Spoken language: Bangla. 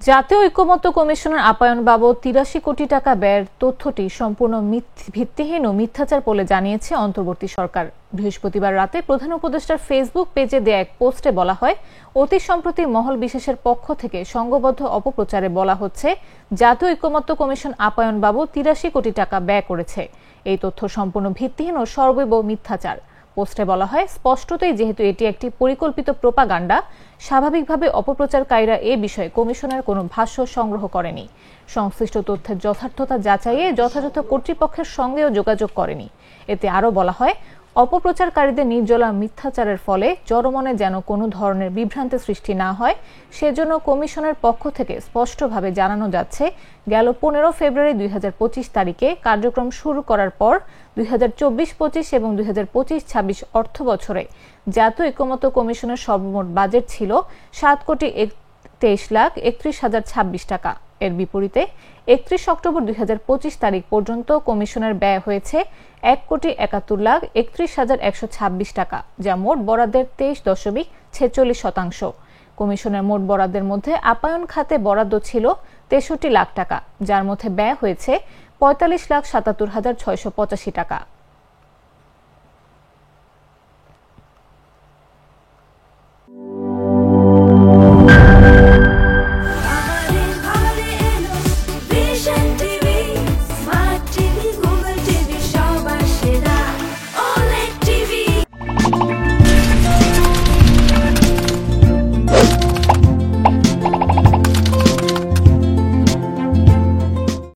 জাতীয় ঐকমত্য কমিশনের আপ্যায়ন বাবদ ৮৩ কোটি টাকা ব্যয়ের তথ্যটি সম্পূর্ণ ভিত্তিহীন ও মিথ্যাচার বলে জানিয়েছে অন্তর্বর্তী সরকার। বৃহস্পতিবার রাতে প্রধান উপদেষ্টার ফেসবুক পেজে দেয়া এক পোস্টে বলা হয়, অতি সম্প্রতি মহল বিশেষের পক্ষ থেকে সংঘবদ্ধ অপপ্রচারে বলা হচ্ছে জাতীয় ঐকমত্য কমিশন আপ্যায়ন বাবদ ৮৩ কোটি টাকা ব্যয় করেছে। এই তথ্য সম্পূর্ণ ভিত্তিহীন ও সর্বৈব মিথ্যাচার। পোস্টে বলা হয়, স্পষ্টতই যেহেতু এটি একটি পরিকল্পিত প্রোপাগান্ডা, স্বাভাবিকভাবে অপপ্রচারকারীরা এ বিষয়ে কমিশনের কোনো ভাষ্য সংগ্রহ করেনি, সংশ্লিষ্ট তথ্যের যথার্থতা যাচাইয়ে যথাযথ কর্তৃপক্ষের সঙ্গেও যোগাযোগ করেনি। এতে আরও বলা হয়, অপপ্রচারকারীদের নির্জলা মিথ্যাচারের ফলে জনমনে যেন কোনো ধরনের বিভ্রান্তি সৃষ্টি না হয়, সেজন্য কমিশনের পক্ষ থেকে স্পষ্টভাবে জানানো যাচ্ছে, গেল ১৫ ফেব্রুয়ারি ২০২৫ তারিখে কার্যক্রম শুরু করার পর ২০২৪-২৫ এবং ২০২৫-২৬ অর্থ বছরে জাতীয় ঐকমত্য কমিশনের সর্বমোট বাজেট ছিল ৭,২৩,৩১,০২৬ টাকা। এর বিপরীতে ৩১ অক্টোবর ২০২৫ তারিখ পর্যন্ত কমিশনের ব্যয় হয়েছে ১,৭১,৩১,১২৬ টাকা, যা মোট বরাদ্দের ২৩.৪৬%। কমিশনের মোট বরাদ্দের মধ্যে আপ্যায়ন খাতে বরাদ্দ ছিল ৬৩ লাখ টাকা, যার মধ্যে ব্যয় হয়েছে ৪৫,৭৭,৬৮৫ টাকা।